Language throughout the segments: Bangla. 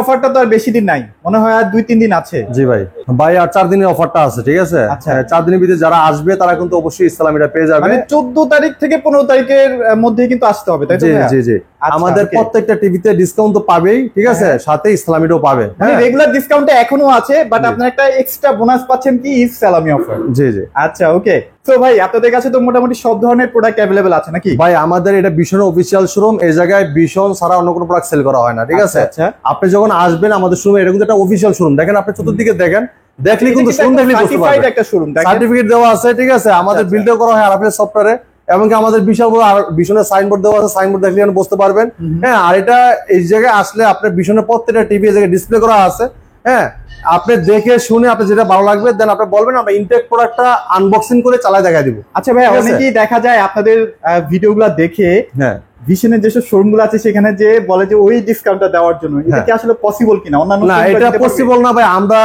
অফারটা তো আর বেশি দিন নাই, মনে হয় আর 2-3 দিন আছে। জি ভাই, ভাই আর 4 দিনের অফারটা আছে, ঠিক আছে? 4 দিনের ভিতরে যারা আসবে তারা কিন্তু অবশ্যই ইসলামিটা পেয়ে যাবে। মানে 14 তারিখ থেকে 15 তারিখের মধ্যে কিন্তু আসতে হবে, তাই তো? জি জি। আমাদের প্রত্যেকটা টিভিতে ডিসকাউন্ট তো পাবেই, ঠিক আছে, সাথে ইসলামিটাও পাবে। মানে রেগুলার ডিসকাউন্ট এখনো আছে, বাট আপনারা একটা এক্সট্রা বোনাস পাচ্ছেন কি ঈদ সালামি অফার। জি জি। আচ্ছা, ওকে। তো ভাই আপনাদের কাছে তো মোটামুটি সব ধরনের প্রোডাক্ট অ্যাভেলেবল আছে নাকি? ভাই আমাদের এটা ভীষণ অফিসিয়াল শোরুম, এই জায়গায় ভীষণ ছাড়া অন্য কোনো প্রোডাক্ট সেল করা হয় না, ঠিক আছে? আপনি যখন আসবেন আমাদের শোরুমে, এটা কিন্তু একটা অফিসিয়াল শোরুম। দেখেন, আপনি চতুর্দিকে দেখেন, দেখলে কিন্তু শোরুম দেখলে বুঝতে পারবেন একটা শোরুম, সার্টিফিকেট দেওয়া আছে, ঠিক আছে? আমাদের বিলটাও করা হয় আরএফএল সফটওয়্যারে, এমনকি আমাদের বিশাল বড় ভীষণের সাইনবোর্ড দেওয়া আছে, সাইনবোর্ড দেখলে বুঝতে পারবেন। হ্যাঁ, আর এটা এই জায়গায় আসলে আপনার ভীষণের প্রত্যেকটা টিভি এই জায়গায় ডিসপ্লে করা আছে। হ্যাঁ, আপনি দেখে শুনে আপনার যেটা ভালো লাগবে দেন আপনি বলবেন, আমরা ইনটেক প্রোডাক্টটা আনবক্সিং করে চালায় দেখাই দিব। আচ্ছা ভাই, অনেকেই দেখা যায় আপনাদের ভিডিওগুলো দেখে হ্যাঁ ভিশনের যেসব শোরুমগুলো আছে সেখানে যে বলে যে ওই ডিসকাউন্টটা দেওয়ার জন্য, এটা কি আসলে পসিবল কিনা? অন্যান্য না, এটা পসিবল না ভাই। আমরা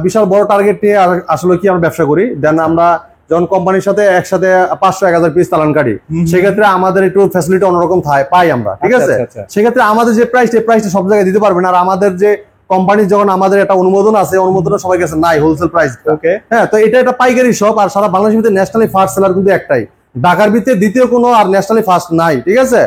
বিশাল বড় টার্গেট নিয়ে আসলে কি আমরা ব্যবসা করি। দেন আমরা যখন কোম্পানির সাথে একসাথে 500-1000 পিস চালান কাটি, সেক্ষেত্রে আমাদের একটু ফ্যাসিলিটি অন্যরকম পাই আমরা, ঠিক আছে? সেক্ষেত্রে আমাদের যে প্রাইস, এই প্রাইসটা সব জায়গায় দিতে পারবেন। আর আমাদের যে কোম্পানি যখন আমাদের একটা অনুমোদন আছে, অনুমোদন সবাই কাছে নাই হোলসেল প্রাইস। ওকে, হ্যাঁ, তো এটা পাইকারি শপ। আর সারা বাংলাদেশের ভিতরে ন্যাশনালি ফার্স্ট সেলার কিন্তু একটাই, ঢাকার ভিতরে দ্বিতীয় কোনো আর ন্যাশনালি ফার্স্ট নাই, ঠিক আছে?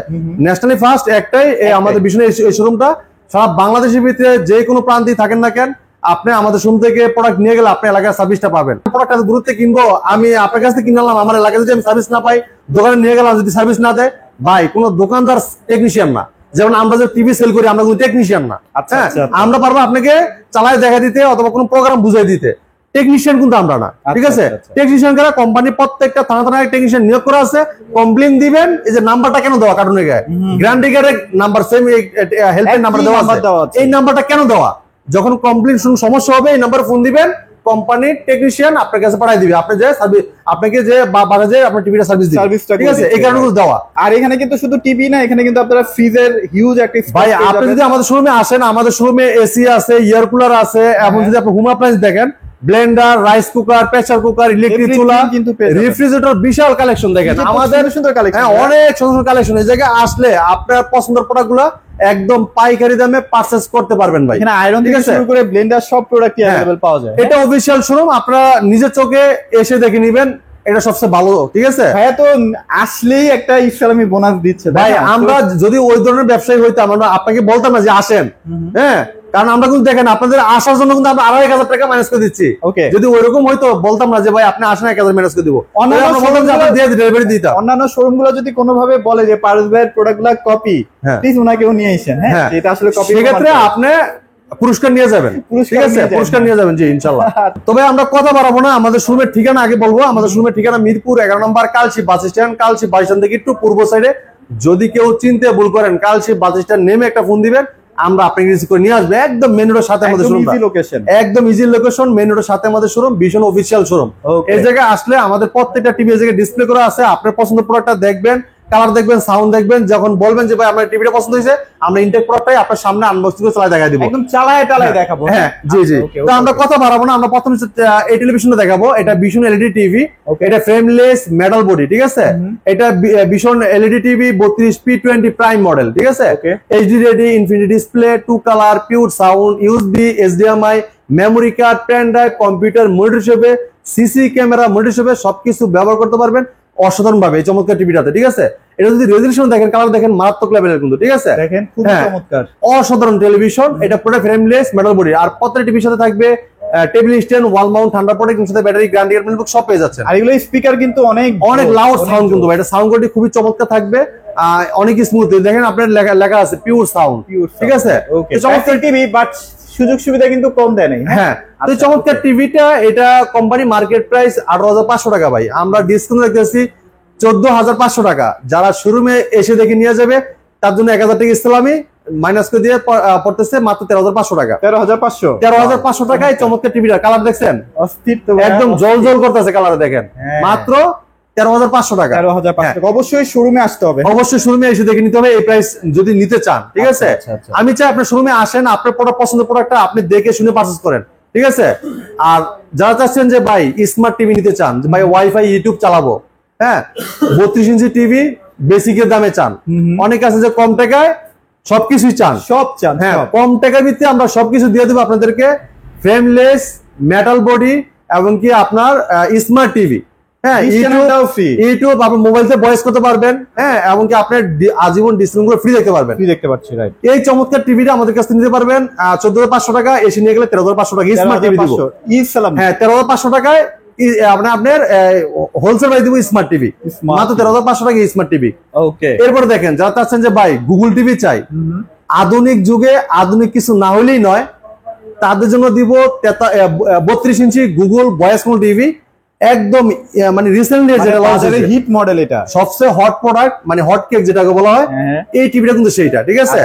ন্যাশনালি ফার্স্ট একটাই, আমাদের ভীষণ এই শোরুমটা। সারা বাংলাদেশের ভিতরে যে কোনো প্রান্তেই থাকেন না কেন, আপনি আমাদের শোরুম থেকে প্রোডাক্ট নিয়ে গেলে আপনি এলাকায় সার্ভিসটা পাবেন। প্রোডাক্টটা গুরুত্ব কিনবো, আমি আপনার কাছ থেকে কিনলাম, আমার এলাকায় যদি আমি সার্ভিস না পাই, দোকানে নিয়ে গেলাম, যদি সার্ভিস না দেয়, ভাই কোনো দোকানদার টেকনিশিয়ান না। যেমন আমরা যে টিভি সেল করি, আমরা কোনো টেকনিশিয়ান না। আচ্ছা, আমরা পারবো আপনাকে চালায় দেখা দিতে অথবা কোনো প্রোগ্রাম বুঝাই দিতে, টেকনিশিয়ান কিন্তু আমরা না, ঠিক আছে? টেকনিশিয়ান কারা? কোম্পানির প্রত্যেকটা থানায় টেকনিশিয়ান নিয়োগ করা আছে। কমপ্লেইন দিবেন, এই যে নাম্বারটা কেন দেওয়া, কার্টুনে গায়ে গ্র্যান্ড রিগারের নাম্বার, সেম হেল্পলাইন নাম্বার দেওয়া আছে। এই নাম্বারটা কেন দেওয়া? যখন কমপ্লেইন সমস্যা হবে এই নাম্বারে ফোন দিবেন, কোম্পানির টেকনিশিয়ান আপনার কাছে পাঠিয়ে দিবে, আপনি যে আপনাকে যে বাজারে আপনার টিভিটা সার্ভিস দিবে, ঠিক আছে? এই কারণে দেওয়া। আর এখানে কিন্তু শুধু টিভি না, এখানে কিন্তু আপনারা ফ্রিজের হিউজ একটা ভাই, আপনি যদি আমাদের শোরুমে আসেন, আমাদের শোরুমে এসি আছে, এয়ার কুলার আছে, এবং যদি আপনি হোম অ্যাপ্লায়েন্স দেখেন, Blender, rice cooker, pressure cooker, electric চুলা, রেফ্রিজারেটর, বিশাল কালেকশন দেখেন আমাদের, সুন্দর কালেকশন। হ্যাঁ, অনেক সুন্দর কালেকশন। এই জায়গায় আসলে আপনার পছন্দের প্রোডাক্টগুলো একদম পাইকারি দামে পারচেজ করতে পারবেন ভাই। এখানে আয়রন থেকে শুরু করে ব্লেন্ডার সব প্রোডাক্টই अवेलेबल পাওয়া যায়। এটা অফিশিয়াল শোরুম, আপনারা নিজের চোখে এসে দেখে নেবেন, এটা সবচেয়ে ভালো, ঠিক আছে? হ্যাঁ, তো আসলেই একটা ইসলামি বোনাস দিচ্ছে ভাই। আমরা যদি ওই ধরনের ব্যবসায়ী হইতাম, আমরা আপনাকে বলতাম না যে আসেন, হ্যাঁ, কারণ আমরা কিন্তু দেখেন আপনাদের আসার জন্য কিন্তু আমরা 2500 টাকা মাইনাস করে দিচ্ছি। যদি ওইরকম হয়তো বলতাম না যে ভাই আপনি আসেন 1000 মাইনাস করে দিব, অন্যান্য শোরুম গুলো যদি কোনোভাবে বলে যে পারস ভাইয়ের প্রোডাক্ট গুলা কপি, প্লিজ ওনাকেও নিয়ে আসেন। হ্যাঁ, এটা আসলে কপি, সেক্ষেত্রে আপনি পুরস্কার নিয়ে যাবেন, ঠিক আছে? পুরস্কার নিয়ে যাবেন, জি ইনশাআল্লাহ। তবে আমরা কথা বাড়াবো না, আমাদের শোরুমের ঠিকানা আগে বলবো। আমাদের শোরুমের ঠিকানা মিরপুর 11 নম্বর Kalshi bus stand. Kalshi bus stand থেকে একটু পূর্ব সাইডে। যদি কেউ চিনতে ভুল করেন, কালশি বাস স্ট্যান্ড নেমে একটা ফোন দিবেন, আমরা আপনাকে রিসিভ করে নিয়ে আসবো। একদম মেন রোডের সাথে আমাদের শোরুম, একদম ইজি লোকেশন, মেন রোডের সাথে আমাদের শোরুম, ভীষণ অফিসিয়াল শোরুম। এই জায়গায় আসলে আমাদের প্রত্যেকটা টিভি জায়গায় ডিসপ্লে করা আছে, আপনার পছন্দের প্রোডাক্টটা দেখবেন, কালার দেখবেন, সাউন্ড দেখবেন, যখন বলবেন যে ভাই আমার টিভিটা পছন্দ হয়েছে, আমরা ইনটেক প্রোডাক্টটাই আপনার সামনে আনবক্সিং করে চালায় দেখাই দিব, একদম চালায় টালায় দেখাবো। হ্যাঁ, জি জি। তো আমরা কথা বাড়াবো না, আমরা প্রথমে এই টেলিভিশনটা দেখাবো। এটা ভীষণ এলইডি টিভি, এটা ফ্রেমলেস মেটাল বডি, ঠিক আছে? এটা ভীষণ LED TV 32P20 prime model, ঠিক আছে? HD ready, infinity display, 2 colour, pure sound, USB, HDMI, memory card, pen drive, computer monitor হিসেবে, সিসি ক্যামেরা মনিটর হিসেবে সবকিছু ব্যবহার করতে পারবেন অসাধারণ ভাবে এই চমৎকার টিভিটাতে, ঠিক আছে? এটা যদি রেজোলিউশন দেখেন, কালার দেখেন, মারাত্মক লেভেলের কিন্তু, ঠিক আছে? দেখেন খুব চমৎকার, অসাধারণ টেলিভিশন। এটা পুরো ফ্রেমলেস মেটাল বডি। আর প্রত্যেকটা টিভির সাথে থাকবে টেবিল স্ট্যান্ড, ওয়াল মাউন্ট, ঠান্ডা প্রোটেক্ট, সাথে ব্যাটারি, গ্যারান্টি কার্ড, মিলবুক সব পেয়ে যাচ্ছেন। আর এগুলো স্পিকার কিন্তু অনেক লাউড সাউন্ড, কিন্তু এটা সাউন্ড কোয়ালিটি খুবই চমৎকার থাকবে, অনেক স্মুথ। দেখেন আপনার লেখা আছে পিওর সাউন্ড, ঠিক আছে? চমৎকার টিভি, বাট সুযোগ সুবিধা কিন্তু কম দেয় নাই। হ্যাঁ, তো চমৎকার টিভিটা, এটা কোম্পানি মার্কেট প্রাইস 18,500 টাকা ভাই, আমরা ডিসকাউন্ট রাখতেছি 14,500 টাকা। যারা শোরুমে এসে দেখে নিয়ে যাবে তার জন্য 1000 টাকা ইসলামি মাইনাস করে দিয়ে পড়তেছে মাত্র 13,500 টাকা। 13,500 টাকায় চমৎকার টিভিটা। কালার দেখছেন, একদম জল জল করতেছে কালার, দেখেন মাত্র 13,500 টাকা। 13,500 টাকা। অবশ্যই শোরুমে আসতে হবে, অবশ্যই শোরুমে এসে দেখে নিতে হবে এই প্রাইস যদি নিতে চান, ঠিক আছে? আমি চাই আপনার শোরুমে আসেন, আপনার প্রোডাক্ট পছন্দের প্রোডাক্টটা আপনি দেখে শুনে পারচেজ করেন, ঠিক আছে? আর যারা চাচ্ছেন যে ভাই স্মার্ট টিভি নিতে চান, যে ভাই ওয়াইফাই ইউটিউব চালাবো, হ্যাঁ, 32 ইঞ্চি টিভি বেসিকের দামে চান, অনেক আছে যে কম টাকায় সবকিছুই চান, সব চান। হ্যাঁ কম টাকার ভিত্তিতে আমরা সবকিছু দিয়ে দেবো আপনাদেরকে, ফ্রেমলেস, মেটাল বডি এবং কি আপনার স্মার্ট টিভি, হ্যাঁ ইউটিউব আপনার মোবাইল থেকে ভয়েস করতে পারবেন, হ্যাঁ এমনকি আপনার আজীবন ডিসপ্লে গুলো ফ্রি দেখতে পারবেন। দেখতে পাচ্ছি, রাইট। এই চমৎকার টিভিটা আমাদের কাছে নিতে পারবেন 14,500 টাকা, এসে নিয়ে গেলে 13,500 টাকা স্মার্ট টিভি দিব। হ্যাঁ 13,500 টাকায় আপনার হোলসেল প্রাইস দিব স্মার্ট টিভি, মাত্র 13,500 টাকা স্মার্ট টিভি। ওকে। এরপর দেখেন যারা চাচ্ছেন যে ভাই গুগল টিভি চাই, আধুনিক যুগে আধুনিক কিছু না হলেই নয়, তাদের জন্য দিব 32 ইঞ্চি গুগল ভয়েস কল টিভি, একদম মানে রিসেন্টলি যেটা লঞ্চ হয়েছে, হিট মডেল, এটা সবচেয়ে হট প্রোডাক্ট, মানে হট কেক যেটাকে বলা হয়, এই টিভিটা কিন্তু সেইটা, ঠিক আছে।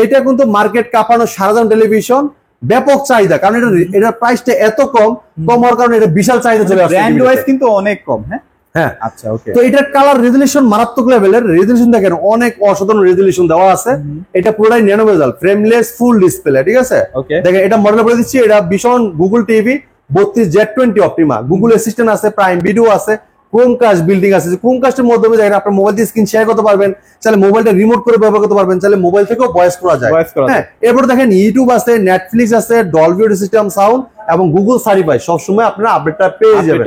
এটা কিন্তু মার্কেট কাঁপানো সারাজন টেলিভিশন, ব্যাপক চাহিদা, কারণ এটা প্রাইসটা এত কম হওয়ার কারণে এটা বিশাল চাহিদা চলে আসছে, ব্র্যান্ড ওয়াইজ কিন্তু অনেক কম। হ্যাঁ হ্যাঁ আচ্ছা ওকে। তো এটার কালার রেজুলেশন মারাত্মক লেভেলের, রেজুলেশন দেখেন অনেক অসাধারণ রেজুলেশন দেওয়া আছে। এটা পুরোটাই ন্যানো বেজেল, ফ্রেমলেস, ফুল ডিসপ্লে, ঠিক আছে। দেখেন এটা মডেল বলে দিচ্ছি, এটা ভীষণ Google TV 32Z20 Optima, Google Assistant আছে, প্রাইম ভিডিও আছে, ক্রোমকাস্ট বিল্ডিং আছে। ক্রোমকাস্টের মাধ্যমে দেখেন আপনার মোবাইল দিয়ে স্ক্রিন শেয়ার করতে পারবেন, চাইলে মোবাইলটা রিমোট করে ব্যবহার করতে পারবেন, চাইলে মোবাইল থেকেও ভয়েস করা যায়। হ্যাঁ এরপর দেখেন ইউটিউব আছে, নেটফ্লিক্স আছে, ডলবি অডিও সিস্টেম সাউন্ড এবং গুগল সার্টিফাই, সবসময় আপনারা আপডেটটা পেয়ে যাবেন।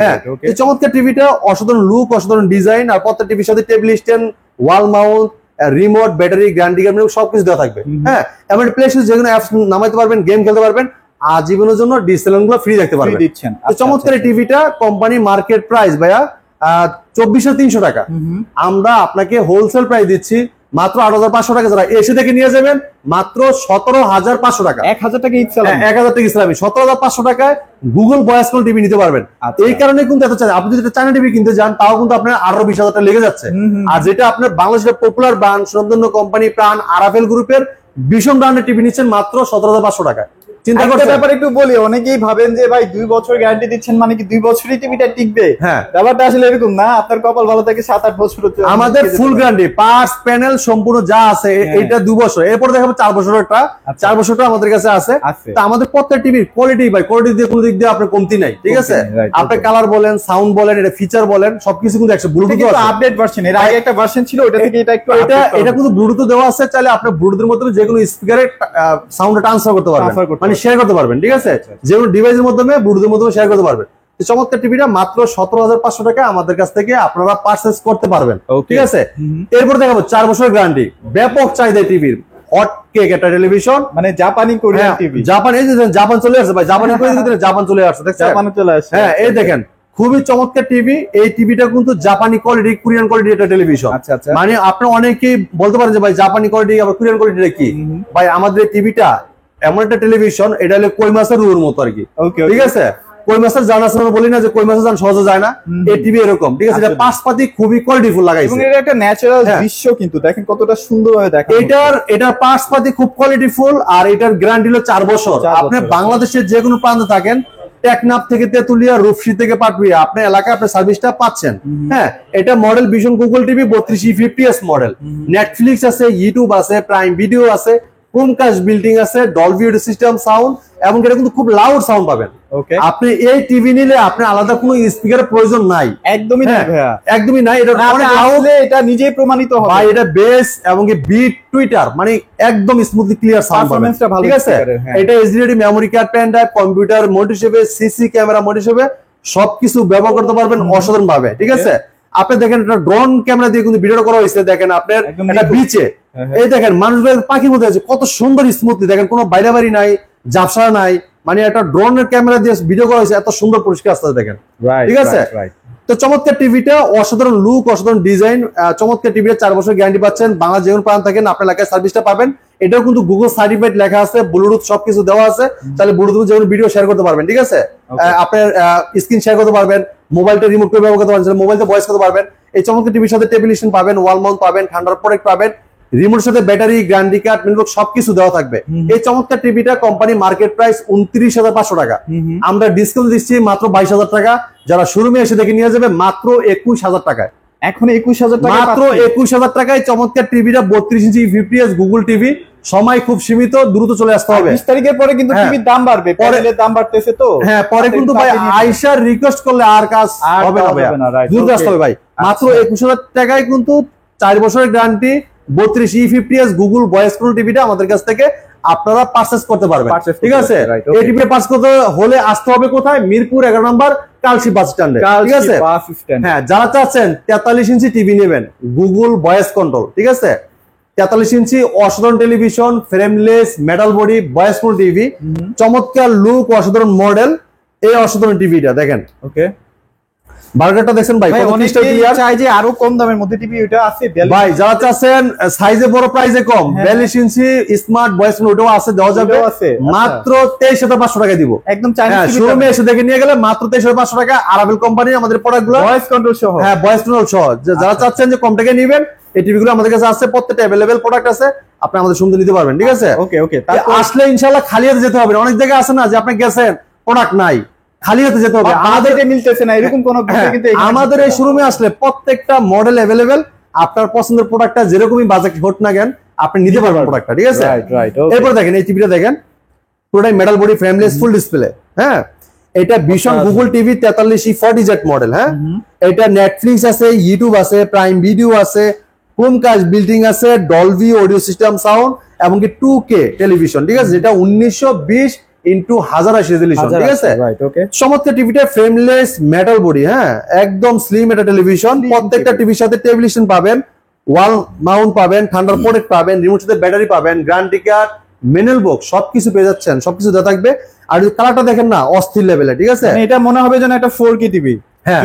হ্যাঁ এই চমৎকার টিভিটা অসাধারণ লুক, অসাধারণ ডিজাইন, আর প্রত্যেক টিভির সাথে table stand, wall mount, remote, battery, guarantee card সবকিছু দেওয়া থাকবে। হ্যাঁ এমন প্লে স্টোরে যেগুলো অ্যাপস নামাইতে পারবেন, গেম খেলতে পারবেন, আজীবনের জন্য ডিসপ্লে গুলো ফ্রি দেখতে পারবেন। চমৎকার এই টিভিটা কোম্পানি মার্কেট প্রাইস ভাইয়া 24,300 টাকা, আমরা আপনাকে হোলসেল প্রাইস দিচ্ছি মাত্র 8,500 টাকা। যারা এসে থেকে নিয়ে যাবেন মাত্র 17,500 টাকা, 1,000 টাকা ইসলামি, 1,000 টাকা ইসলামি, 17,500 টাকায় গুগল ভয়েস কল টিভি নিতে পারবেন। এই কারণে কিন্তু এত চাই, আপনি যদি চায়না টিভি কিনতে যান তাও কিন্তু আপনার 18-20,000 টাকা লেগে যাচ্ছে। আর যেটা আপনার বাংলাদেশের পপুলার ব্র্যান্ড সুনামধন্য কোম্পানি প্রাণ আরাফেল গ্রুপের ভীষণ ব্র্যান্ডের টিভি নিচ্ছেন মাত্র 17,500 টাকায়। চিন্তা করতে ব্যাপারে একটু বলি, অনেকেই ভাবেন যে ভাই 2 বছর গ্যারান্টি দিচ্ছেন মানে কি 2 বছরই টিভিটা টিকবে। হ্যাঁ ব্যাপারটা আসলে এরকম না, আপনার কপাল ভালো থাকে 7-8 বছর। আমাদের ফুল গ্যারান্টি, পার্টস, প্যানেল সম্পূর্ণ যা আছে এটা 2 বছর, এরপর দেখাবো 4 বছরটা। 4 বছরটা আমাদের কাছে আছে। তা আমাদের প্রত্যেক টিভির কোয়ালিটি ভাই, কোয়ালিটি দিয়ে কোনো দিক দিয়ে আপনার কমতি নাই, ঠিক আছে। আপনি কালার বলেন, সাউন্ড বলেন, এটা ফিচার বলেন, সবকিছু কিন্তু একশো। ব্লুটুথ আছে, আপডেট ভার্সন, এর আগে একটা ভার্সন ছিল, ওটা থেকে এটা একটু এটা কিন্তু ব্লুটুথ দেওয়া আছে, চাইলে আপনি ব্লুটুথের মাধ্যমে যে কোনো স্পিকারে সাউন্ড ট্রান্সফার করতে পারবেন, মানে শেয়ার করতে পারবেন, ঠিক আছে। যে কোনো ডিভাইসের মাধ্যমে ব্লুটুথের মাধ্যমে শেয়ার করতে পারবেন। চমৎকার টিভিটা মাত্র 17,500 টাকা আমাদের কাছ থেকে আপনারা পারচেজ করতে পারবেন, ঠিক আছে। এরপর দেখাবো 4 বছরের গ্যারান্টি, ব্যাপক চাহিদা টিভির, হট কেক একটা টেলিভিশন, মানে জাপানি কোরিয়ান টিভি। জাপান, এই যে জাপান চলে আসছে ভাই, জাপানি কোরিয়ান জাপান চলে আসছে, দেখছেন জাপানে চলে আসছে। হ্যাঁ এই দেখেন খুবই চমৎকার টিভি, এই টিভিটা কিন্তু জাপানি কোয়ালিটি, কোরিয়ান কোয়ালিটি একটা টেলিভিশন। মানে আপনি অনেকেই বলতে পারেন যে ভাই জাপানি কোয়ালিটি আবার কোরিয়ান কোয়ালিটিটা কি। ভাই আমাদের টিভিটা এমন একটা টেলিভিশন, এটা হলো কই মাছের রুর মতো আর কি, ঠিক আছে। কই মাছের জান আছে, আমরা বলি না যে কই মাছের জান সহজে যায় না, এই টিভি এরকম, ঠিক আছে। এটা পাশপাতি খুবই কোয়ালিটিফুল লাগাইছে, এবং এটা একটা ন্যাচারাল দৃশ্য, কিন্তু দেখেন কতটা সুন্দরভাবে দেখা। এটার পাশপাতি খুব কোয়ালিটিফুল, আর এটার গ্যারান্টি হলো 4 বছর। আপনি বাংলাদেশের যে কোনো প্রান্তে থাকেন, টেকনাফ থেকে তেতুলিয়া, রূপসী থেকে পাটুরিয়া, আপনার এলাকায় আপনি সার্ভিসটা পাচ্ছেন। হ্যাঁ এটা মডেল ভীষণ Google TV 32E50s model, Netflix আছে, ইউটিউব আছে, প্রাইম ভিডিও আছে, ক্রোমকাস্ট বিল্ডিং আছে, ডলবি অডিও সিস্টেম সাউন্ড, এবং এটা কিন্তু খুব লাউড সাউন্ড পাবেন। আপনি এই টিভি নিলে আপনি আলাদা কোনো স্পিকারের প্রয়োজন নাই, একদমই নাই ভাইয়া, একদমই নাই। এটা অনেক লাউড, এটা নিজেই প্রমাণিত হবে ভাই। এটা বেস এবং বিট টুইটার, মানে একদম স্মুথলি ক্লিয়ার সাউন্ড পাবেন, ঠিক আছে। এটা HD memory card, pen drive, computer mode হিসেবে, সিসি ক্যামেরা মোড হিসেবে সবকিছু ব্যবহার করতে পারবেন অসাধারণ ভাবে, ঠিক আছে। আপনি দেখেন একটা ড্রোন ক্যামেরা দিয়ে কিন্তু ভিডিও করা হয়েছে, দেখেন আপনার একটা বিচে, এই দেখেন মানুষগুলো পাখির মধ্যে আছে, কত সুন্দর স্মুথলি, দেখেন কোনো বাইরে নাই, ঝাপসা নাই, মানে একটা ড্রোনের ক্যামেরা দিয়ে ভিডিও করা হয়েছে, এত সুন্দর পরিষ্কার আসতে দেখেন, ঠিক আছে। তো চমৎকার টিভিটা, অসাধারণ লুক, অসাধারণ ডিজাইন, চমৎকার টিভিটা 4 বছর গ্যারান্টি পাচ্ছেন। বাংলা যে কোনো প্রান্ত থাকেন আপনার এলাকায় সার্ভিসটা পাবেন। এটাও কিন্তু গুগল সার্টিফাইড লেখা আছে, ব্লুটুথ সবকিছু দেওয়া আছে, তাহলে ব্লুটুথ যে কোনো ভিডিও শেয়ার করতে পারবেন, ঠিক আছে। আপনার স্ক্রিন শেয়ার করতে পারবেন, মোবাইলটা রিমোট করে ব্যবহার করতে পারবেন, মোবাইলতে ভয়েস করতে পারবেন। এই চমৎকার টিভির সাথে টেবিল স্ট্যান্ড পাবেন, ওয়াল মাউন্ট পাবেন, ঠান্ডার প্রোডাক্ট পাবেন, রিমোটের সাথে ব্যাটারি, গ্যারান্টি কার্ড, মিলবক্স সবকিছু দেওয়া থাকবে। এই চমৎকার টিভিটা কোম্পানি মার্কেট প্রাইস 29,500 টাকা, আমরা ডিসকাউন্ট দিচ্ছি মাত্র 22,000 টাকা। যারা শোরুমে এসে দেখে নিয়ে যাবে মাত্র 21,000 টাকায়, এখন 21,000 টাকা, মাত্র 21,000 টাকায় চমৎকার টিভিটা 32 ইঞ্চি 50s গুগল টিভি। সময় খুব সীমিত, দ্রুত চলে আসতে হবে। 20 তারিখের পরে কিন্তু টিভির দাম বাড়বে, পরে দাম বাড়তেছে তো। হ্যাঁ পরে কিন্তু ভাই আয়শার রিকোয়েস্ট করলে আর কাজ হবে না ভাই, দ্রুত আসতে হবে ভাই। মাত্র 21,000 টাকায় কিন্তু 4 বছরের guarantee, 32E50s Google voice control টিভিটা আমাদের কাছ থেকে আপনারা পারচেজ করতে পারবেন। ঠিক আছে, এই টিভি পারচেজ করতে হলে আসতে হবে কোথায়? মিরপুর 11 নম্বর কালশি বাস স্ট্যান্ডে। ঠিক আছে, হ্যাঁ, যারা চাচ্ছেন 43 ইঞ্চি টিভি নেবেন গুগল ভয়েস কন্ট্রোল, ঠিক আছে, 43 ইঞ্চি অসাধারণ television, frameless metal body voice control TV, চমৎকার লুক, অসাধারণ মডেল, এই অসাধারণ টিভিটা দেখেন। ওকে, বার্গারটা দেখেন ভাই, চাই যে আরো কম দামের মধ্যে টিভি ওটা আছে ভাই, যারা চাচ্ছেন সাইজে বড় প্রাইসে কম 42 ইঞ্চি স্মার্ট ভয়েস ওটাও আছে, দেওয়া যাবে মাত্র 23,500 টাকা দিব একদম। শোরুমে এসে দেখে নিয়ে গেলে মাত্র 23,500 টাকা। আরাবেল কোম্পানি আমাদের প্রোডাক্টগুলো ভয়েস কন্ট্রোল সহ, হ্যাঁ ভয়েস কন্ট্রোল সহ। যারা চাচ্ছেন যে কম টাকায় নেবেন, এই টিভিগুলো আমাদের কাছে আছে, প্রত্যেকটা अवेलेबल প্রোডাক্ট আছে, আপনি আমাদের সুন্দর নিতে পারবেন। ঠিক আছে, ওকে ওকে, আসলে ইনশাআল্লাহ খালি হাতে যেতে হবে না। অনেক জায়গায় আছে না যে আপনি গেছেন প্রোডাক্ট নাই, খালি হাতে যেতে হবে, আমাদের মিলতেছে না এরকম কোনো বিষয়, কিন্তু আমাদের এই শোরুমে আসলে প্রত্যেকটা মডেল अवेलेबल, আপনার পছন্দের প্রোডাক্টটা যেরকমই বাজেট হোক না কেন আপনি নিতে পারবেন প্রোডাক্টটা। ঠিক আছে, এরপর দেখেন এই টিভিটা দেখেন, পুরোটাই metal body, frameless, full display. হ্যাঁ, এটা ভীষণ গুগল টিভি 43E40Z মডেল। হ্যাঁ, এটা নেটফ্লিক্স আছে, ইউটিউব আছে, প্রাইম ভিডিও আছে, ক্রোমকাস্ট বিল্ডিং আছে, ডলবি অডিও সিস্টেম সাউন্ড, এমনকি 2K টেলিভিশন। ঠিক আছে, যেটা 1920x1080 রেজোলিউশন। ঠিক আছে, চমৎকার টিভিটা, ফ্রেমলেস মেটাল বডি। হ্যাঁ, একদম স্লিম এটা টেলিভিশন। প্রত্যেকটা টিভির সাথে টেলিভিশন পাবেন, ওয়াল মাউন্ট পাবেন, থান্ডার প্রোটেক্ট পাবেন, রিমোট সাথে ব্যাটারি পাবেন, গ্যারান্টি কার্ড, মেনুয়াল বক্স, সবকিছু পেয়ে যাচ্ছেন, সবকিছু দেওয়া থাকবে। আর কালারটা দেখেন না, অস্থির লেভেলে। ঠিক আছে, এটা মনে হবে যেন একটা 4K টিভি,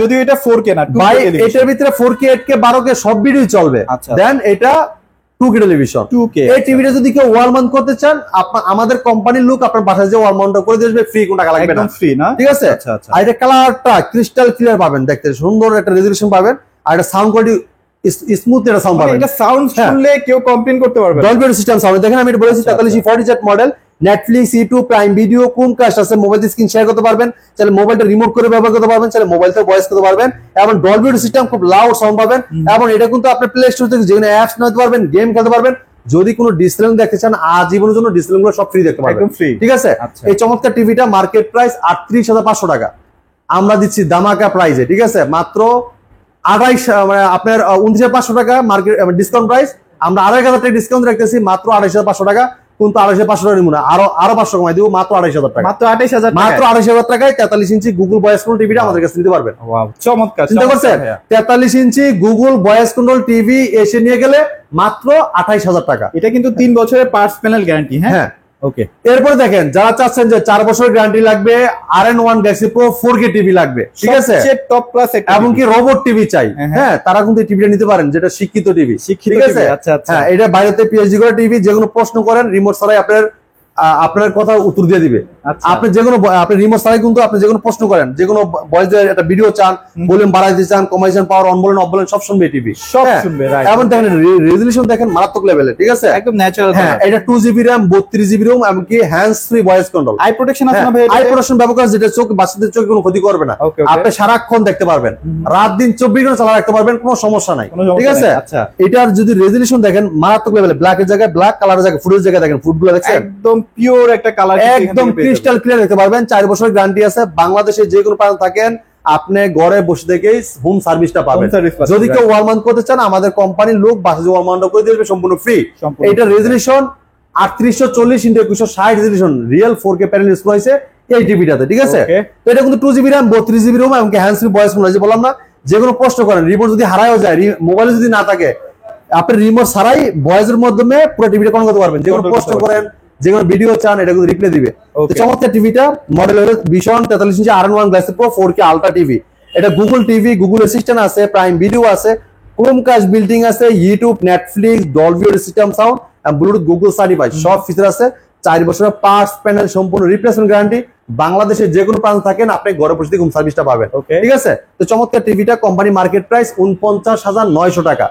যদিও এটা 4K না, ভাই এটার ভিতরে 4K 8K 12K সব ভিডিও চলবে। দেন এটা 2K টেলিভিশন। এই টিভিটা যদি কেউ ওয়াল মাউন্ট করতে চান, আমাদের কোম্পানির লোক আপনার বাসায় যে ওয়াল মাউন্ট করে দিবে, ফ্রি, কোনো টাকা লাগবে না, ফ্রি না। ঠিক আছে, আর এটা কালারটা ক্রিস্টাল ক্লিয়ার পাবেন, দেখতে সুন্দর একটা রেজোলিউশন পাবেন, আর এটা সাউন্ড কোয়ালিটি স্মুথ একটা সাউন্ড পাবেন। এটা সাউন্ড শুনলে কেউ কমপ্লেইন করতে পারবে না। ডলবি সিস্টেম সাউন্ড দেখেন, আমি এটা বলেছি 43E40Z model, Netflix, YouTube, Prime Video, Chromecast আছে, মোবাইল স্ক্রিন শেয়ার করতে পারবেন, চাইলে মোবাইলটা রিমোট করে ব্যবহার করতে পারবেন, চাইলে মোবাইল থেকে ভয়েস করতে পারবেন, এবং ডলবি সিস্টেম খুব লাউড সাউন্ড পাবেন, এবং এটা কিন্তু আপনি প্লে স্টোর থেকে যেকোনো অ্যাপস নিতে পারবেন, গেম খেলতে পারবেন। যদি কোনো ডিসপ্লে দেখতে চান আজীবনের জন্য ডিসপ্লেগুলো সব ফ্রি দেখতে পারবেন, ফ্রি। ঠিক আছে, এই চমৎকার টিভিটা মার্কেট প্রাইস 38,500 টাকা, আমরা দিচ্ছি দামাকা প্রাইসে। ঠিক আছে, মাত্র 28, মানে আপনার 29,500 টাকা মার্কেট ডিসকাউন্ট প্রাইস, আমরা 2,500 টাকা ডিসকাউন্ট রাখতেছি মাত্র 28,500 টাকা। কিন্তু 28,500 টাকা নিব না, আরো 500 কমাই দিব, মাত্র 28,000 টাকা, মাত্র 28,000, মাত্র 28,000 টাকায় 43 ইঞ্চি গুগল ভয়েস কন্ট্রোল টিভিটা আমাদের কাছে নিতে পারবেন। চমৎকার, চিন্তা করছেন 43 ইঞ্চি গুগল ভয়েস কন্ট্রোল টিভি এসে নিয়ে গেলে মাত্র 28,000 টাকা। এটা কিন্তু 3 বছরের পার্টস প্যানেল গ্যারান্টি। হ্যাঁ, ওকে। এরপরে দেখেন, যারা চাচ্ছেন যে 4 বছরের গ্যারান্টি লাগবে, RN1 Galaxy Pro 4K TV লাগবে, ঠিক আছে, টপ ক্লাস, এমনকি রোবট টিভি চাই, হ্যাঁ, তারা কিন্তু এই টিভিটা নিতে পারেন, যেটা শিক্ষিত টিভি। ঠিক আছে, হ্যাঁ, এটা বাইরেতে পিএইচডি করা টিভি, যে কোনো প্রশ্ন করেন রিমোট ছাড়াই আপনার কথা উত্তর দিয়ে দিবে। আপনি যে কোনো, আপনি রিমোট ছাড়াই কিন্তু আপনি যে কোনো প্রশ্ন করেন, যে কোনো ভয়েস দিয়ে একটা ভিডিও চান, ভলিউম বাড়াইতে চান, কমাইছেন, পাওয়ার অন বলেন অফ বলেন, সব শুনবে টিভি, সব শুনবে। এবং দেখেন রেজোলিউশন দেখেন মারাত্মক লেভেলে। ঠিক আছে, একদম ন্যাচারাল। হ্যাঁ, এটা 2GB RAM, 32GB ROM, এমনকি hands free voice control. I protection আছে না ভাই? আই প্রোটেকশন ব্যবহার, যেটা চোখ, বাচ্চাদের চোখে কোনো ক্ষতি করবে না, আপনি সারাক্ষণ দেখতে পারবেন, রাত দিন 24 ঘন্টা চালা রাখতে পারবেন, কোনো সমস্যা নাই। ঠিক আছে, এটার যদি রেজোলিউশন দেখেন মারাত্মক লেভেলে, ব্ল্যাকের জায়গায় ব্ল্যাক, কালারের জায়গায় ফুটের জায়গায় দেখেন ফুটগুলো দেখছেন, একদম পিওর একটা কালার, একদম ক্রিস্টাল ক্লিয়ার দেখতে পারবেন। 4 বছরের গ্যারান্টি আছে, বাংলাদেশে যে কোনো প্রান্ত থাকেন আপনি ঘরে বসে থেকেই হোম সার্ভিসটা পাবেন। যদি কেউ ওয়াল মাউন্ট করতে চান, আমাদের কোম্পানির লোক বাসে ওয়াল মাউন্ট করে দিবে, সম্পূর্ণ ফ্রি। এটা resolution 3840x260 resolution, real 4K panel display আছে এই টিভিটাতে। ঠিক আছে, তো এটা কিন্তু 2GB RAM, 32GB ROM, এবং হ্যান্ডস ফ্রি ভয়েস কন্ট্রোল। যে বললাম না, যে কোনো প্রশ্ন করেন, রিমোট যদি হারায়ও যায়, মোবাইলে যদি না থাকে, আপনি রিমোট ছাড়াই ভয়েসের মাধ্যমে পুরো টিভিটা কন্ট্রোল করতে পারবেন। যে কোনো প্রশ্ন করেন, যে কোনো ভিডিও চান, এটা কিন্তু রিপ্লে দিবে। চমৎকার টিভিটা, মডেল হলো ভীষণ 43 ইঞ্চি RN1 Galaxy Pro 4K ultra TV. এটা গুগল টিভি, গুগল অ্যাসিস্ট্যান্ট আছে, প্রাইম ভিডিও আছে, ক্রোমকাস্ট বিল্ডিং আছে, YouTube, Netflix, Dolby audio system sound, Bluetooth Google certified, সব ফিচার আছে। 4 বছরের পার্টস প্যানেল সম্পূর্ণ রিপ্লেসমেন্ট গ্যারান্টি। বাংলাদেশে যে কোনো প্রান্ত থাকেন আপনি ঘরে বসে হোম সার্ভিসটা পাবেন। ঠিক আছে, তো চমৎকার টিভিটা কোম্পানি মার্কেট প্রাইস 49,900 টাকা,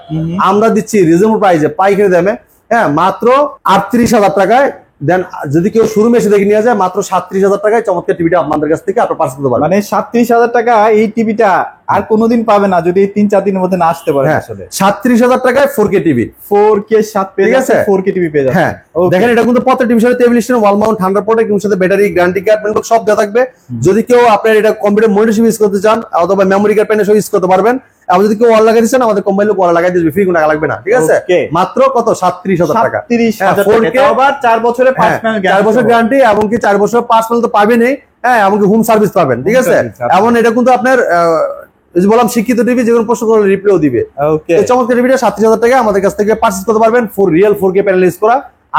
আমরা দিচ্ছি রিজনেবল প্রাইসে, পাইকারি দামে, হ্যাঁ, মাত্র 38,000 টাকায়। দেন যদি কেউ শোরুমে এসে দেখে নিয়ে যায়, মাত্র 37,000 টাকায় চমৎকার টিভিটা আপনাদের কাছ থেকে আপনার পার্সেল করতে পারবেন। মানে 37,000 টাকা এই টিভিটা আর কোনোদিন পাবে না যদি 3-4 দিনের মধ্যে না আসতে পারে। আসলে 37,000 টাকায় 4K টিভি, 4K 7 পেয়ে যাচ্ছে, 4K টিভি পেয়ে যাচ্ছে। হ্যাঁ দেখেন এটা কিন্তু প্রত্যেকটা টিভির সাথে table stand, wall mount, thunder port এর সাথে ব্যাটারি, গ্যারান্টি কার্ড, প্যান সব দেওয়া থাকবে। যদি কেউ আপনার এটা কম্পিউটার মনিটর ইউজ করতে চান অথবা মেমোরি কার্ড প্যানে ইউজ করতে পারবেন। এবং যদি কেউ ওয়াল লাগাই দিচ্ছেন আমাদের কোম্পানি লোক ওয়াল লাগাই দিবে, ফ্রি কোনো টাকা লাগবে না। ঠিক আছে, মাত্র কত 37,000 টাকা, 37,000 টাকা, আবার 4 বছরের 5 প্যানেল 4 বছর গ্যারান্টি, এবং কি 4 বছর 5 প্যানেল তো পাবেনই। হ্যাঁ, এমনকি হোম সার্ভিস পাবেন। ঠিক আছে, এবং এটা কিন্তু আপনার বললাম শিক্ষিত টিভি, যে কোনো প্রশ্ন করলে রিপ্লাইও দিবে। এই চমৎকার টিভিটা 37,000 টাকা আমাদের কাছ থেকে পারচেজ করতে পারবেন। রিয়েল 4K প্যানেল ইউজ করা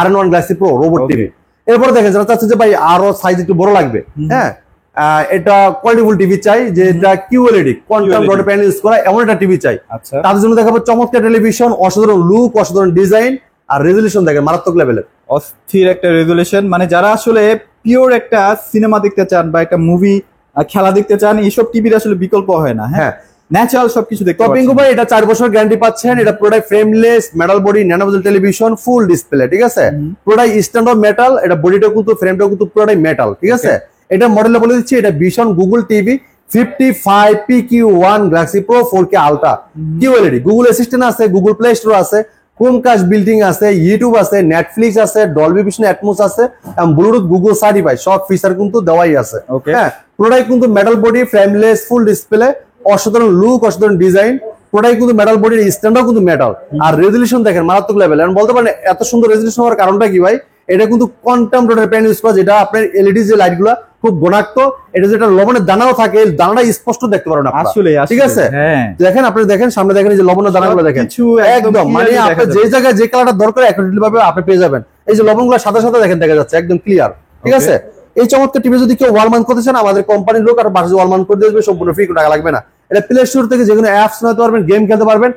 R1 Galaxy Pro robot TV. এরপর দেখেন যারা চাচ্ছে যে ভাই আরো সাইজ একটু বড় লাগবে, হ্যাঁ এটা কোয়ালিটিফুল টিভি চাই, যে এটা QLED quantum dot panel use করা এমন একটা টিভি চাই। তাদের জন্য দেখাবো চমৎকার টেলিভিশন, অসাধারণ লুক, অসাধারণ ডিজাইন, আর রেজোলিউশন দেখেন মারাত্মক লেভেলের, অস্থির একটা রেজোলিউশন। মানে যারা আসলে পিওর একটা সিনেমা দেখতে চান বা একটা মুভি খেলা দেখতে চান, এইসব টিভির আসলে বিকল্প হয় না। হ্যাঁ, ন্যাচারাল সবকিছু দেখতে পাচ্ছেন। পিঙ্কু ভাই এটা 4 বছর গ্যারান্টি পাচ্ছেন। এটা পুরোটাই ফ্রেমলেস মেটাল বডি, ন্যানো বেজেল টেলিভিশন, ফুল ডিসপ্লে। ঠিক আছে, পুরোটাই স্ট্যান্ডার্ড মেটাল, এটা বডিটা কিন্তু ফ্রেমটাও কিন্তু পুরোটাই মেটাল। ঠিক আছে, এটা মডেলে বলে দিচ্ছি, এটা vision Google TV 55 PQ1 Galaxy Pro 4K ultra QLED, Google Assistant আছে, গুগল প্লে স্টোর আছে, ক্রোমকাস্ট বিল্ডিং আছে, ইউটিউব আছে, নেটফ্লিক্স আছে, ডলবি ভিশন অ্যাটমস আছে, এবং ব্লুটুথ গুগল সার্টিফাইড সব ফিচার কিন্তু দেওয়াই আছে। হ্যাঁ, পুরোটাই কিন্তু metal body, frameless, full display, অসাধারণ লুক, অসাধারণ ডিজাইন, পুরোটাই কিন্তু মেটাল বডির স্ট্যান্ডার্ড কিন্তু মেটাল। আর রেজোলিউশন দেখেন মারাত্মক লেভেল। এখন বলতে পারেন এত সুন্দর রেজোলিউশন হওয়ার কারণটা কি ভাই, এটা কিন্তু কোয়ান্টাম ডটের প্যানেল ইউজ করা, যেটা আপনার LED যে লাইট গুলা খুব গুণাক্ত, এটা যেটা লবণের দানাও থাকে, দানাটা স্পষ্ট দেখতে পারেন আপনারা। আসলে ঠিক আছে, দেখেন আপনি দেখেন সামনে দেখেন এই যে লবণের দানাগুলো দেখেন একদম, মানে আপনি যে জায়গায় যে কালারটা দরকার অ্যাকুরেটলি ভাবে আপনি পেয়ে যাবেন। এই যে লবণগুলো সাথে সাথে দেখেন দেখা যাচ্ছে একদম ক্লিয়ার। ঠিক আছে, এই চমৎকার টিভি যদি কেউ ওয়াল মাউন্ট করতে চান আমাদের কোম্পানির লোক আর বাসায় ওয়াল মাউন্ট করে দেবে, সম্পূর্ণ ফ্রি, কোনো টাকা লাগবে না। এটা প্লে স্টোর থেকে যে কোনো অ্যাপস নিতে পারবেন, গেম খেলতে পারবেন,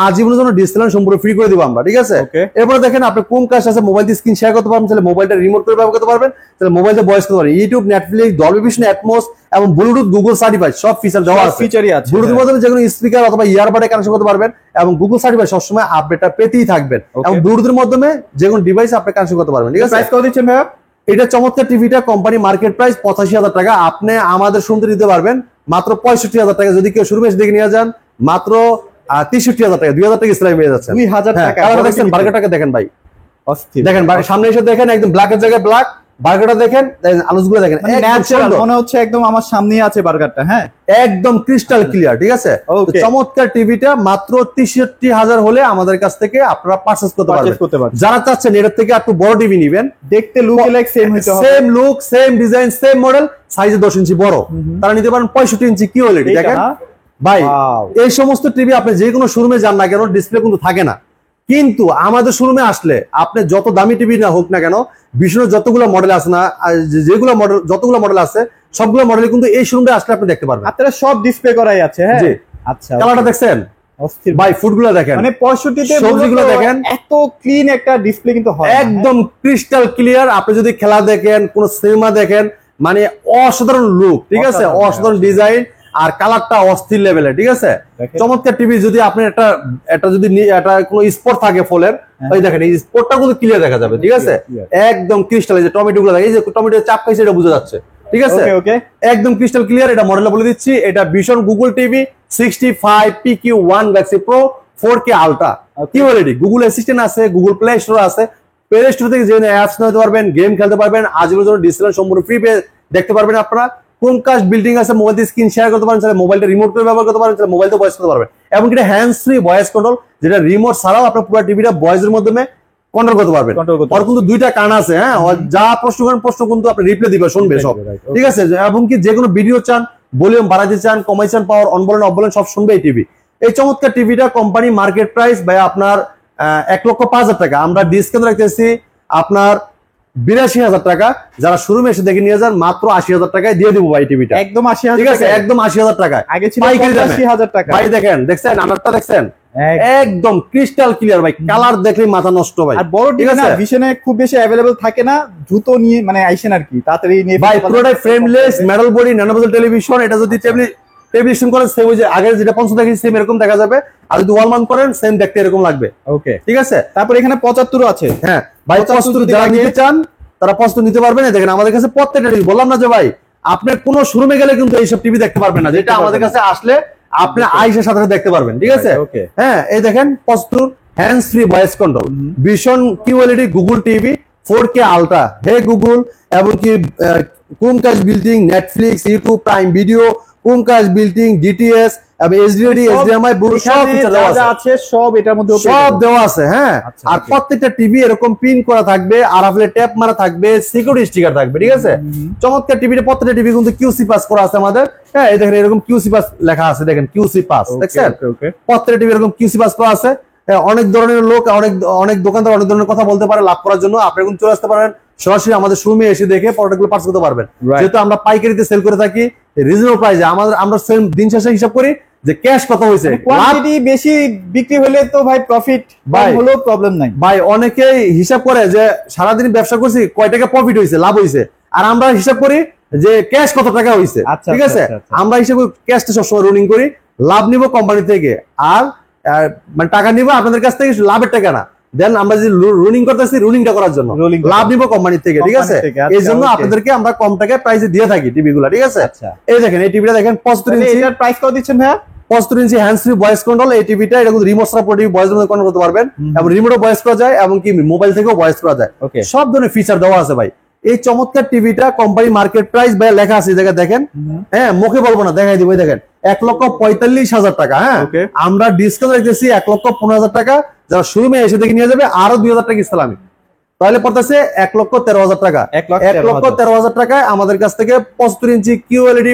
আজীবনের জন্য ডিসপ্লে সম্পূর্ণ ফ্রি করে দিব আমরা। ঠিক আছে, এরপরে দেখেন আপনি কোন কাজ আছে, মোবাইল দিয়ে স্ক্রিন শেয়ার করতে পারবেন, তাহলে মোবাইলটা রিমোট করে ব্যবহার করতে পারবেন, তাহলে মোবাইলে ভয়েস করতে পারবেন, YouTube, Netflix, Dolby Vision Atmos এবং ব্লুটুথ গুগল সার্টিফাইড সব ফিচার দেওয়া আছে। ব্লুটুথের মাধ্যমে যে কোনো স্পিকার অথবা ইয়ারবাডে কানেকশন করতে পারবেন, এবং গুগল সার্টিফাইড সবসময় আপডেটটা পেতেই থাকবেন, এবং ব্লুটুথের মাধ্যমে যে কোনো ডিভাইস আপনি কানেকশন করতে পারবেন। ঠিক আছে, প্রাইস কত দিচ্ছেন ভাইয়া? এটা চমৎকার টিভিটা কোম্পানি মার্কেট প্রাইস 85,000 টাকা, আপনি আমাদের শুনতে দিতে পারবেন মাত্র 65,000 টাকা। যদি কেউ শুরু বেশি দেখে নিয়ে যান মাত্র 63,000 টাকা, 2,000 টাকা ইসলামে পেয়ে যাচ্ছেন। 2,000 টাকা দেখেন, বার্গারটাকে দেখেন ভাই, দেখেন সামনে এসে দেখেন একদম ব্ল্যাকের জায়গায় ব্ল্যাক, বার্গারটা দেখেন, আলুগুলো দেখেন, মনে হচ্ছে একদম আমার সামনেই আছে বার্গারটা। হ্যাঁ, একদম ক্রিস্টাল ক্লিয়ার। ঠিক আছে, চমৎকার টিভিটা মাত্র 63,000 হলে আমাদের কাছ থেকে আপনারা পারচেজ করতে পারবেন। যারা চাচ্ছেন এর থেকে একটু বড় টিভি নেবেন, দেখতে লুক লাইক সেম হইতে হবে, same look, same design, same model, সাইজে 10 ইঞ্চি বড়, তারা নিতে পারেন 65 ইঞ্চি QLED। দেখেন ভাই, এই সমস্ত টিভি আপনি যে কোনো শোরুমে যান না কেন ডিসপ্লে কিন্তু থাকে না, কিন্তু আমাদের শোরুমে আসলে আপনি যত দামি টিভি না হোক না কেন, বিষ্ণুর যতগুলো মডেল আছে না, যেগুলো মডেল যতগুলো মডেল আছে সবগুলো মডেল কিন্তু এই শোরুমে আসলে আপনি দেখতে পারবেন। আপনারা সব ডিসপ্লে করাই আছে। হ্যাঁ, আচ্ছা, কালারটা দেখছেন ভাই, ফুটগুলো দেখেন, মানে 65 তে সবজিগুলো দেখেন, এত ক্লিন একটা ডিসপ্লে কিন্তু হয়, একদম ক্রিস্টাল ক্লিয়ার। আপনি যদি খেলা দেখেন, কোন সিনেমা দেখেন, মানে অসাধারণ লুক। ঠিক আছে, অসাধারণ ডিজাইন, আর কালারটা অস্থির লেভেলের। ঠিক আছে, চমৎকার টিভি। যদি আপনি একটা যদি একটা কোনো স্পট থাকে ফলের, ওই দেখেন এই স্পটটা কিন্তু ক্লিয়ার দেখা যাবে। ঠিক আছে, একদম ক্রিস্টাল। এই যে টমেটো গুলো দেখেন, এই যে টমেটো চাপ খাইছে এটা বোঝা যাচ্ছে। ঠিক আছে, একদম ক্রিস্টাল ক্লিয়ার। এটা মডেল বলে দিচ্ছি, এটা vision Google TV 65 PQ1 Galaxy Pro 4K ultra QLED, Google Assistant আছে, গুগল প্লে স্টোর আছে, প্লে স্টোর থেকে যে অ্যাপস নিতে পারবেন, গেম খেলতে পারবেন, আজীবনের জন্য ডিসপ্লে সম্পূর্ণ ফ্রি দেখতে পারবেন আপনারা। ক্রোমকাস্ট বিল্ডিং আছে, মোবাইল দিয়ে স্ক্রিন শেয়ার করতে পারেন, তাহলে মোবাইলটা রিমোট করে ব্যবহার করতে পারেন, তাহলে মোবাইলটা ভয়েস করতে পারবেন, এবং এটা হ্যান্ডস ফ্রি ভয়েস কন্ট্রোল, যেটা রিমোট ছাড়াও আপনার পুরো টিভিটা ভয়েসের মাধ্যমে কন্ট্রোল করতে পারবেন। ওর কিন্তু দুইটা কান আছে। হ্যাঁ, যা প্রশ্ন করেন প্রশ্ন কিন্তু আপনি রিপ্লাই দিবে, শুনবে সব। ঠিক আছে, এবং কি যে কোনো ভিডিও চান, ভলিউম বাড়াতে চান, কমাই চান, পাওয়ার অন বলেন অফ বলেন সব শুনবে এই টিভি। এই চমৎকার টিভিটা কোম্পানি মার্কেট প্রাইস ভাই আপনার 1,05,000 টাকা, আমরা ডিসকাউন্ট রাখতেছি আপনার 82,000 টাকা। যারা শোরুমে এসে দেখে নিয়ে যান মাত্র 80,000 টাকায় দিয়ে দিব ভাই টিভিটা, একদম 80,000। ঠিক আছে, একদম 80,000 টাকায়। আগে ছিল 85,000 টাকা ভাই। দেখেন, দেখছেন আমারটা, দেখছেন একদম ক্রিস্টাল ক্লিয়ার ভাই, কালার দেখলে মাথা নষ্ট ভাই। আর বড় টিভি না, ভিশনে খুব বেশি अवेलेबल থাকে না, দ্রুত নিয়ে মানে আইছেন আর কি, তাড়াতাড়ি নিয়ে ভাই। পুরোটাই ফ্রেমলেস মেটাল বডি, ন্যানো বেজেল টেলিভিশন। এটা যদি টেলিভিশন করেন সেম ওই যে আগের যেটা 500 দেখেছি সেম এরকম দেখা যাবে, আর যদি ওয়াল মাউন্ট করেন সেম দেখতে এরকম লাগবে। ওকে, ঠিক আছে। তারপর এখানে 75 আছে। হ্যাঁ ভাই, 75 যারা নিতে চান তারা 75 নিতে পারবেন। দেখেন আমাদের কাছে প্রত্যেকটা টিভি, বললাম না যে ভাই আপনি কোনো শোরুমে গেলে কিন্তু এইসব টিভি দেখতে পারবেন না, যেটা আমাদের কাছে আসলে আপনি আইসার সাথে সাথে দেখতে পারবেন, ঠিক আছে? ওকে। হ্যাঁ, এই দেখেন পস্তুর হ্যান্ডস ফ্রি ভয়েস কন্ট্রোল, ভীষণ QLED Google TV 4K ultra, hey Google, এমনকি Chromecast built in, Netflix, YouTube Prime Video, Chromecast built in, DTS এবং এইচডিডি, এইচডিএমআই, ব্লুটুথ সব ফিচার দেওয়া আছে। আছে সব এটার মধ্যে সব দেওয়া আছে। হ্যাঁ, আচ্ছা, আর okay. প্রত্যেকটা টিভি এরকম পিন করা থাকবে, আর আপনার ট্যাপ মারা থাকবে, সিকিউরিটি স্টিকার থাকবে, ঠিক আছে? চমৎকার টিভিতে প্রত্যেকটা টিভি কিন্তু কিউসি পাস করা আছে আমাদের। হ্যাঁ, এই দেখেন এরকম কিউসি পাস লেখা আছে, দেখেন কিউসি পাস, দেখছেন? প্রত্যেকটা টিভি এরকম কিউসি পাস করা আছে। হ্যাঁ, অনেক ধরনের লোক, অনেক দোকানদার অনেক ধরনের কথা বলতে পারে লাভ করার জন্য। আপনি কিন্তু চলে আসতে পারেন সরাসরি আমাদের শোরুমে এসে দেখে প্রোডাক্টগুলো পারচেজ করতে পারবেন। যেহেতু আমরা পাইকারিতে সেল করে থাকি রিজনেবল প্রাইসে, আমরা সেম দিন শেষে হিসাব করি যে ক্যাশ কত হয়েছে। কোয়ান্টিটি বেশি বিক্রি হলে তো ভাই প্রফিট ভাই হলেও প্রবলেম নাই ভাই। অনেকেই হিসাব করে যে সারাদিন ব্যবসা করছি কয় টাকা প্রফিট হয়েছে, লাভ হয়েছে, আর আমরা হিসাব করি যে ক্যাশ কত টাকা হয়েছে। আচ্ছা, ঠিক আছে, আচ্ছা, আচ্ছা। আমরা হিসাব করি ক্যাশটা সবসময় রুলিং করি, লাভ নিব কোম্পানি থেকে, আর মানে টাকা নিব আপনাদের কাছ থেকে, লাভের টাকা না। দেন আমরা যে রুলিং করতেছি, রুলিংটা করার জন্য লাভ নিব কোম্পানি থেকে, ঠিক আছে? এই জন্য আপনাদেরকে আমরা কম টাকায় প্রাইসে দিয়ে থাকি টিভি গুলা, ঠিক আছে? এই দেখেন এই টিভিটা দেখেন 75 ইঞ্চি, এটার প্রাইস কত দিচ্ছেন ভাইয়া? 75 ইঞ্চি হ্যান্ডস ফ্রি ভয়েস কন্ট্রোল। এই টিভিটা এটা কিন্তু রিমোট ছাড়া পুরো টিভি ভয়েস কন্ট্রোল করতে পারবেন, এবং রিমোটও ভয়েস করা যায়, এবং কি মোবাইল থেকেও ভয়েস করা যায়। সব ধরনের ফিচার দেওয়া আছে ভাই। এই চমৎকার টিভিটা কোম্পানি মার্কেট প্রাইস ভাই লেখা আছে, এই জায়গায় দেখেন। হ্যাঁ, মুখে বলবো না, দেখাই দিব, দেখেন 1,45,000 টাকা। হ্যাঁ, আমরা ডিসকাউন্ট রেখেছি 1,15,000 টাকা। যারা শোরুমে এসে দেখে নিয়ে যাবে আরো 2,000 টাকা ইসলামি, তাহলে পড়তেছে 1,13,000 টাকা। 1,13,000 টাকায় আমাদের কাছ থেকে 75 ইঞ্চি কিউএলইডি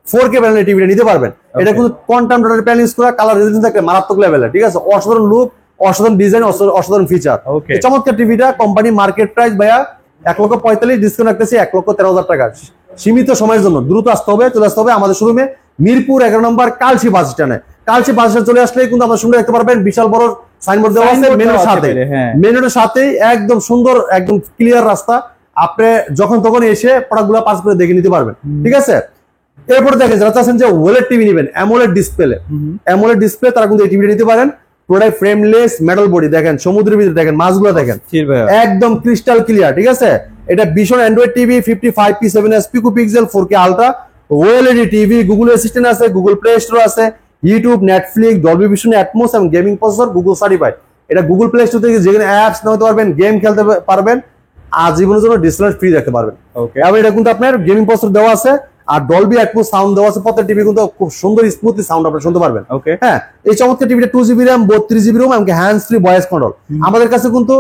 4K প্যানেলের টিভিটা নিতে পারবেন। এটা কিন্তু কোয়ান্টাম ডটের প্যানেল ইউজ করা, কালার রেজোলিউশন থাকে মারাত্মক লেভেলে, ঠিক আছে? অসাধারণ লুক, অসাধারণ ডিজাইন, অসাধারণ ফিচার। এই চমৎকার টিভিটা কোম্পানি মার্কেট প্রাইস ভাইয়া 1,45,000, ডিসকাউন্ট রাখতেছি 1,13,000 টাকা। সীমিত সময়ের জন্য দ্রুত আসতে হবে, চলে আসতে হবে আমাদের শোরুমে, মিরপুর 11 নম্বর কালচি বাস স্ট্যান্ডে। কালচি বাস স্ট্যান্ড চলে আসলে কিন্তু আমরা শুনে দেখতে পারবেন বিশাল বড় সাইনবোর্ড দেওয়া আছে মেনুর সাথে, মেনুর সাথে একদম সুন্দর, একদম ক্লিয়ার রাস্তা। আপনি যখন তখন এসে প্রোডাক্টগুলো পাস করে দেখে নিতে পারবেন, ঠিক আছে? এরপরে দেখেন যারা চাচ্ছেন যে ওয়েলেড টিভি নেবেন, অ্যামোলেড ডিসপ্লে, তারা কিন্তু এই টিভিটা নিতে পারেন। পুরোটাই ফ্রেমলেস মেটাল বডি, দেখেন সমুদ্রের ভিতরে, দেখেন মাছগুলো দেখেন একদম ক্রিস্টাল ক্লিয়ার, ঠিক আছে? এটা ভীষণ Android TV 55P7s pico pixel 4K ultra OLED TV, Google Assistant আছে, গুগল প্লে স্টোর আছে, YouTube, Netflix, Dolby Vision, Atmos এবং গেমিং প্রসেসর গুগল সার্টিফাইড। এটা গুগল প্লে স্টোর থেকে যেখানে অ্যাপস নামাতে পারবেন, গেম খেলতে পারবেন, আজীবনের জন্য ডিসপ্লে ফ্রি রাখতে পারবেন। এবং এটা কিন্তু আপনার গেমিং প্রসেসর দেওয়া আছে, আর ডলবি অ্যাটমস সাউন্ড দেওয়া আছে। প্রত্যেক টিভি কিন্তু খুব সুন্দর স্মুথলি সাউন্ড আপনারা শুনতে পারবেন। হ্যাঁ, এই চমৎকার টিভিটা 2GB RAM, 32GB ROM এবং হ্যান্ডস ফ্রি ভয়েস কন্ট্রোল। আমাদের কাছে কিন্তু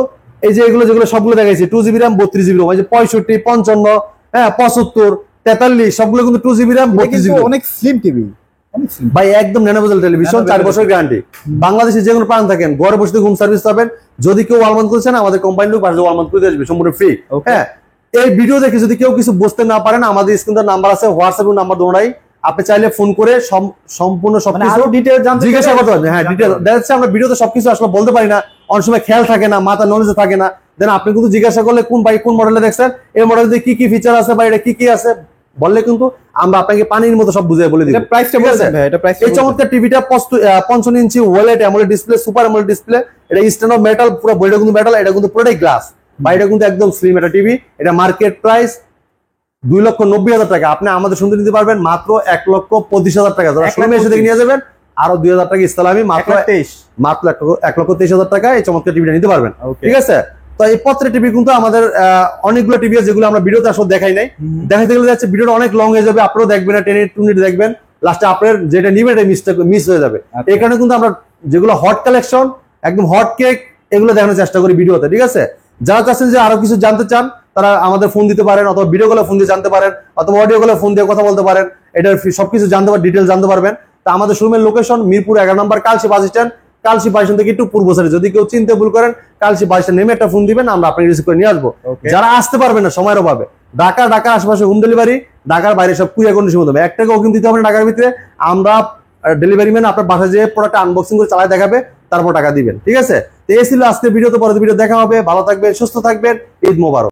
এই যে এগুলো যেগুলো সবগুলো দেখাইছি 2GB RAM, 32GB ROM, এই যে 65, 55, হ্যাঁ 75, 43 সবগুলো কিন্তু 2GB RAM, 32GB ROM। অনেক স্লিম টিভি ভাই, একদম ন্যানোভেজেল টেলিভিশন, 4 বছরের গ্যারান্টি। বাংলাদেশে যে কোনো প্রান্ত থাকেন ঘরে বসে হোম সার্ভিস পাবেন। যদি কেউ ওয়ালমান্ট করেছেন আমাদের কোম্পানি লোক বাসে ওয়ালমান্ট করে আসবে সম্পূর্ণ ফ্রি। হ্যাঁ, এই ভিডিও দেখে যদি কেউ কিছু বুঝতে না পারেন, আমাদের স্ক্রিনে নাম্বার আছে, হোয়াটসঅ্যাপ নাম্বার দোনাই, আপনি চাইলে ফোন করে সম্পূর্ণ সবকিছু ডিটেইলস জিজ্ঞাসা করতে পারবেন। হ্যাঁ, ডিটেইলস দেখা আমরা ভিডিওতে সবকিছু আসলে বলতে পারি না, অনেক সময় খেয়াল থাকে না, মাথা নলেজ থাকে না। দেন আপনি কিন্তু জিজ্ঞাসা করলে কোন ভাই কোন মডেলে দেখছেন, এই মডেলে কি কি ফিচার আছে বা এটা কি কি আছে বললে কিন্তু আমরা আপনাকে পানির মতো সব বুঝিয়ে বলে দিব। এই চমৎকার টিভিটা 55 ইঞ্চি OLED AMOLED display, super AMOLED display. এটা স্ট্যান্ড অফ মেটাল, পুরো বডিটা কিন্তু মেটাল, এটা কিন্তু পুরোটাই গ্লাস। বাইরে কিন্তু একদম স্লিম একটা টিভি। এটা মার্কেট প্রাইস 2,90,000 টাকা। আপনি আমাদের শুনতে নিতে পারবেন মাত্র 1,25,000 টাকা। যারা শোরুমে এসে দেখে নিয়ে যাবেন আরো 2,000 টাকা ইসলামি, মাত্র 1,23,000 টাকা এই চমৎকার টিভিটা নিতে পারবেন, ঠিক আছে? তো এই পত্রের টিভি কিন্তু আমাদের অনেকগুলো টিভি আছে যেগুলো আমরা ভিডিওতে আসলে দেখাই নাই। দেখাইতে গেলে যাচ্ছে ভিডিওটা অনেক লং হয়ে যাবে, আপনারাও দেখবেন না, 2 মিনিট দেখবেন, লাস্টে আপনার যেটা নিবেন এটা মিস হয়ে যাবে। এই কারণে কিন্তু আমরা যেগুলো হট কালেকশন, একদম হট কেক, এগুলো দেখানোর চেষ্টা করি ভিডিওতে, ঠিক আছে? যারা চাচ্ছেন যে আরো কিছু জানতে চান তারা আমাদের ফোন দিতে পারেন, অথবা ভিডিও কলে ফোন দিয়ে জানতে পারেন, অথবা অডিও কলে ফোন দিয়ে কথা বলতে পারেন। এটার সবকিছু জানতে পারেন, ডিটেলস জানতে পারবেন। তা আমাদের শোরুমের লোকেশন মিরপুর 11 নম্বর Kalshi bus stand. Kalshi bus stand থেকে একটু পূর্ব সাইডে, যদি কেউ চিনতে ভুল করেন কালচি বাস স্ট্যান্ড নেমে একটা ফোন দিবেন, আমরা আপনাকে রিসিভ করে নিয়ে আসবো। যারা আসতে পারবেন না সময়ের অভাবে, ঢাকার আশেপাশে হোম ডেলিভারি, ঢাকার বাইরে সব কুরিয়ার কন্ডিশন হবে, 1 টাকা অগ্রিম দিতে হবে না ঢাকার ভিতরে। আমরা ডেলিভারি ম্যান আপনার বাসায় যেয়ে প্রোডাক্ট আনবক্সিং করে চালায় দেখাবে, তারপর টাকা দিবেন, ঠিক আছে? তো এই ছিল আজকের ভিডিও। তো পরে ভিডিও দেখা হবে। ভালো থাকবেন, সুস্থ থাকবেন, ঈদ মোবারক।